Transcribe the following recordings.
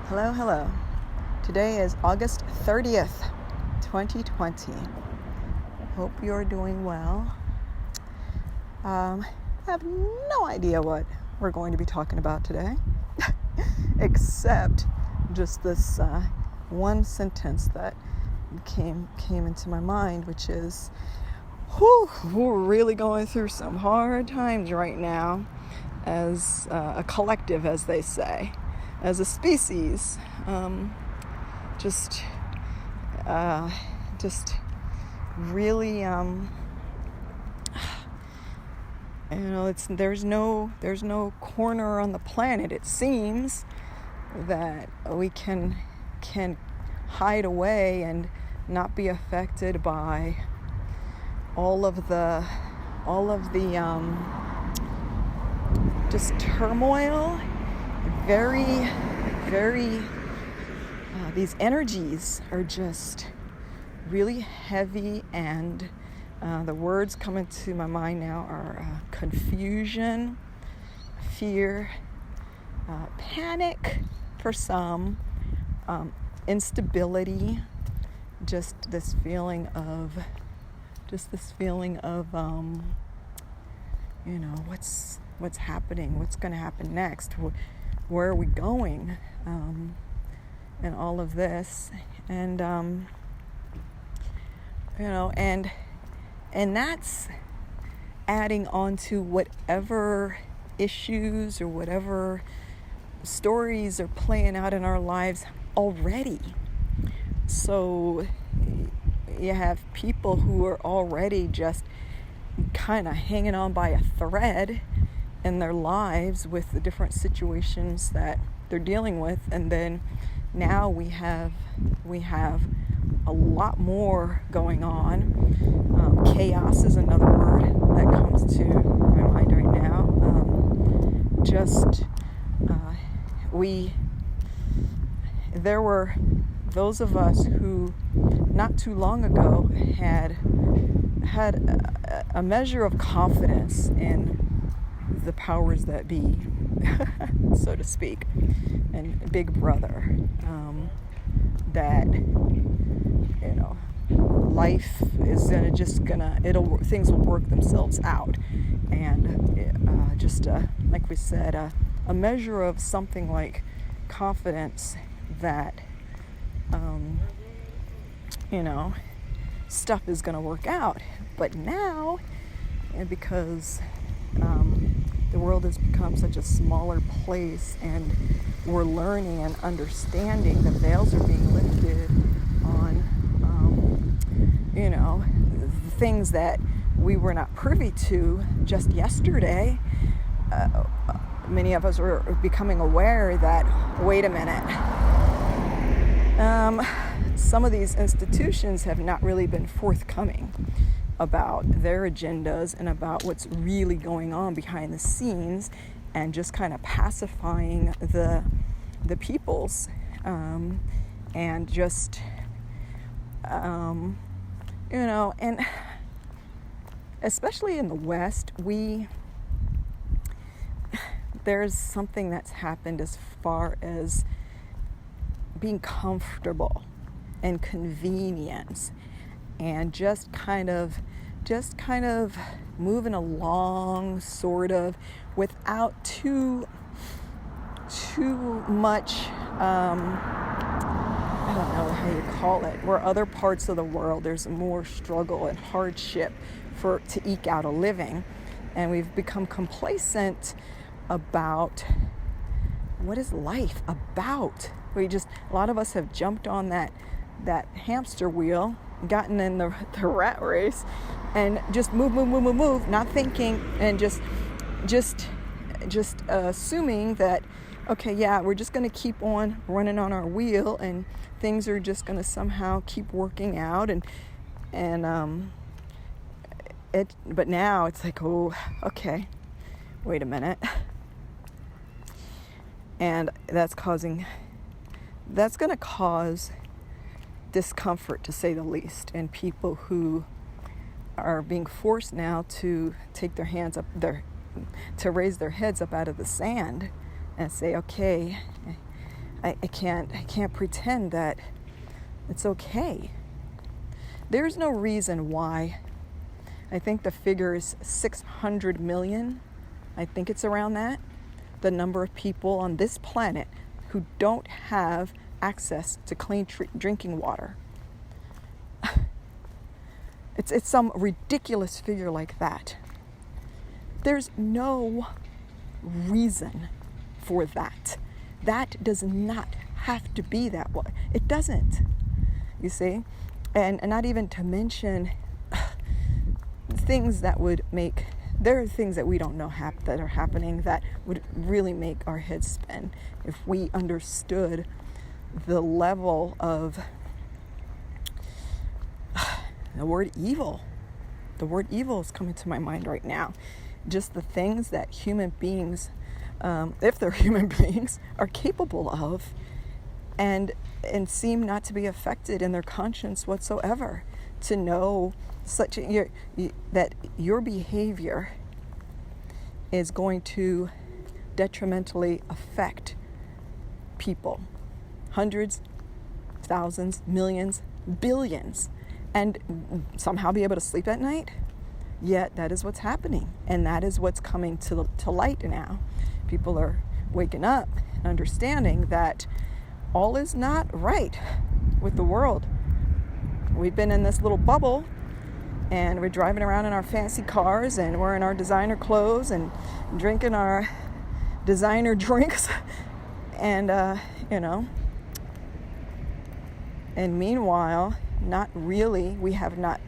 Hello. Hello. Today is August 30th, 2020. Hope you're doing well. I have no idea what we're going to be talking about today, except just this one sentence that came into my mind, which is, we're really going through some hard times right now as a collective, as they say, as a species. Just really, there's no corner on the planet, it seems, that we can hide away and not be affected by all of the just turmoil. Very these energies are just really heavy, and the words coming to my mind now are confusion, fear, panic for some, instability, just this feeling of what's happening, what's going to happen next, where are we going, and all of this, and and that's adding on to whatever issues or whatever stories are playing out in our lives already. So you have people who are already just kind of hanging on by a thread in their lives with the different situations that they're dealing with, and then now we have a lot more going on. Chaos is another word that comes to my mind right now. There were those of us who not too long ago had a measure of confidence in the powers that be, so to speak, and Big Brother, that life is things will work themselves out, and like we said, a measure of something like confidence that stuff is going to work out. But now, because the world has become such a smaller place, and we're learning and understanding, the veils are being lifted on the things that we were not privy to just yesterday. Many of us were becoming aware that, wait a minute, some of these institutions have not really been forthcoming about their agendas and about what's really going on behind the scenes, and just kind of pacifying the peoples, and just and especially in the West, there's something that's happened as far as being comfortable and convenience, and just kind of moving along, sort of, without too much, I don't know how you call it, where other parts of the world there's more struggle and hardship to eke out a living, and we've become complacent about what is life about. A lot of us have jumped on that hamster wheel, gotten in the rat race, and just move, not thinking, and just assuming that, okay, yeah, we're just going to keep on running on our wheel, and things are just going to somehow keep working out, but now it's like, oh, okay, wait a minute. And that's going to cause discomfort, to say the least, in people who are being forced now to take their hands up, to raise their heads up out of the sand and say, okay, I can't pretend that it's okay. There's no reason why. I think the figure is 600 million. I think it's around that. The number of people on this planet who don't have access to clean drinking water. It's some ridiculous figure like that. There's no reason for that. That does not have to be that way. It doesn't. You see? And not even to mention things that would make, there are things that we don't know that are happening that would really make our heads spin if we understood the level of the word evil. The word evil is coming to my mind right now. Just the things that human beings, if they're human beings, are capable of and seem not to be affected in their conscience whatsoever. To know that your behavior is going to detrimentally affect people. Hundreds, thousands, millions, billions. And somehow be able to sleep at night. Yet that is what's happening. And that is what's coming to light now. People are waking up and understanding that all is not right with the world. We've been in this little bubble, and we're driving around in our fancy cars, and we're in our designer clothes and drinking our designer drinks. And, and meanwhile, we have not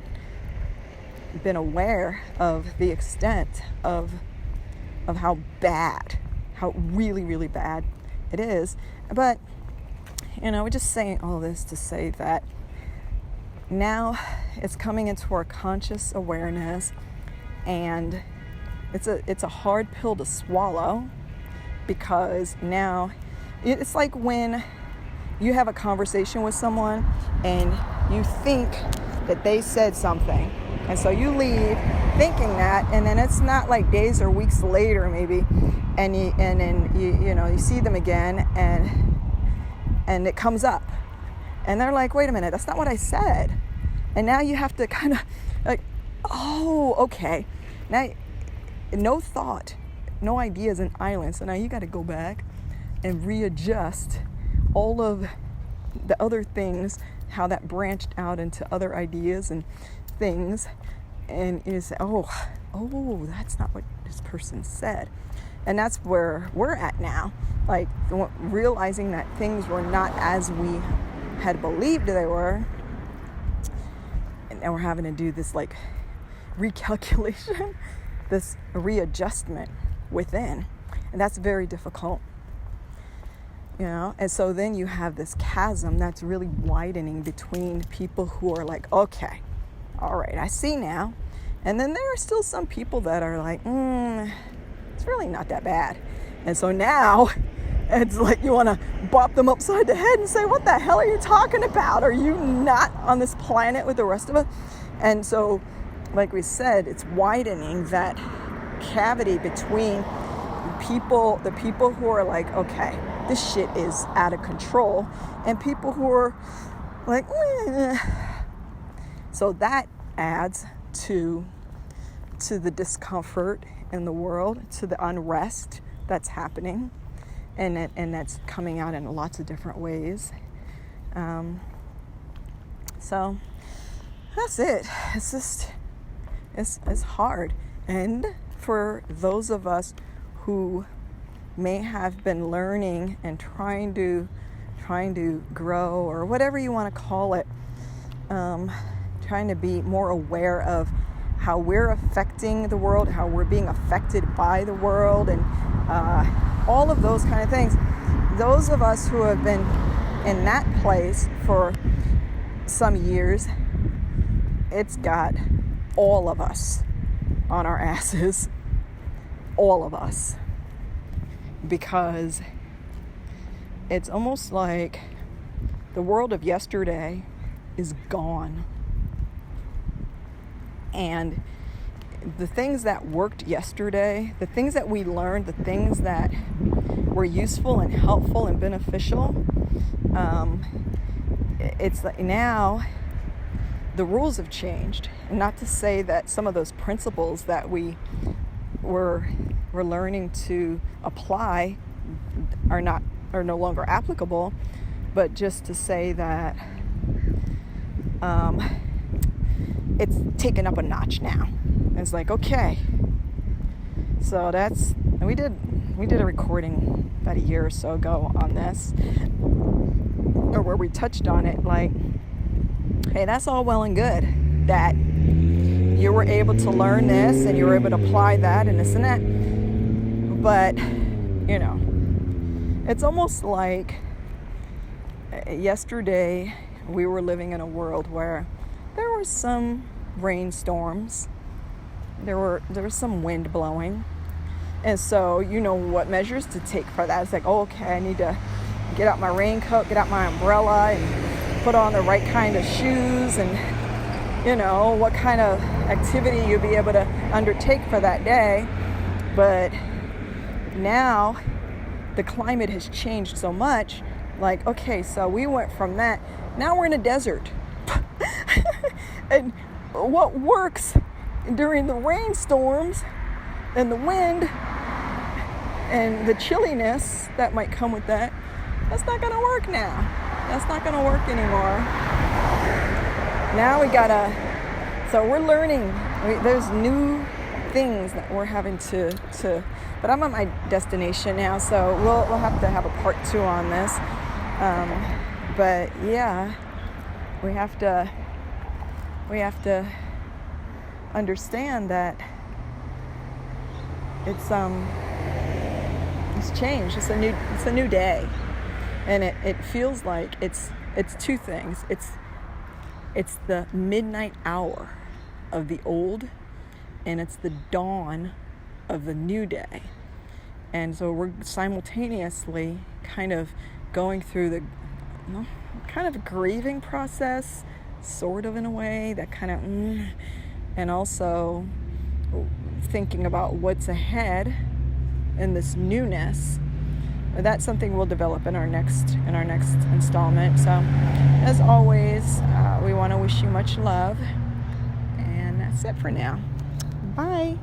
been aware of the extent of how really, really bad it is. But, we're just saying all this to say that now it's coming into our conscious awareness, and it's a hard pill to swallow, because now it's like when you have a conversation with someone and you think that they said something, and so you leave thinking that, and then it's not like days or weeks later maybe, and you see them again, and it comes up, and they're like, wait a minute, that's not what I said. And now you have to kind of like, oh, okay, now no thought, no ideas in islands, so now you got to go back and readjust all of the other things, how that branched out into other ideas and things, and you say, oh, that's not what this person said. And that's where we're at now, like realizing that things were not as we had believed they were, and now we're having to do this like recalculation, this readjustment within, and that's very difficult. And so then you have this chasm that's really widening between people who are like, okay, all right, I see now. And then there are still some people that are like, it's really not that bad. And so now it's like you want to bop them upside the head and say, what the hell are you talking about? Are you not on this planet with the rest of us? And so, like we said, it's widening that cavity between the people who are like, okay, this shit is out of control, and people who are like, so that adds to the discomfort in the world, to the unrest that's happening, and that's coming out in lots of different ways. So that's it. It's just it's hard, and for those of us who may have been learning and trying to grow, or whatever you want to call it, trying to be more aware of how we're affecting the world, how we're being affected by the world, and all of those kind of things. Those of us who have been in that place for some years, it's got all of us on our asses. All of us. Because it's almost like the world of yesterday is gone. And the things that worked yesterday, the things that we learned, the things that were useful and helpful and beneficial, it's like now the rules have changed. And not to say that some of those principles that we were learning to apply are no longer applicable, but just to say that it's taken up a notch now. It's like, okay, so we did a recording about a year or so ago on this, or where we touched on it, like, hey, that's all well and good that you were able to learn this and you were able to apply that and this and that, but it's almost like yesterday we were living in a world where there were some rainstorms, there was some wind blowing, and so what measures to take for that. It's like, oh, okay, I need to get out my raincoat, get out my umbrella, and put on the right kind of shoes, and what kind of activity you'll be able to undertake for that day. But now the climate has changed so much. Like, okay, so we went from that, now we're in a desert. And what works during the rainstorms and the wind and the chilliness that might come with that, that's not going to work now. That's not going to work anymore. Now so we're learning. There's new things that we're having to but I'm at my destination now, so we'll have to have a part 2 on this. But yeah, we have to understand that it's changed. It's a new day, and it feels like it's two things. It's the midnight hour of the old, and it's the dawn of the new day. And so we're simultaneously kind of going through the kind of grieving process, sort of, in a way, that kind of and also thinking about what's ahead in this newness. That's something we'll develop in our next installment. So as always, we want to wish you much love, and that's it for now. Bye.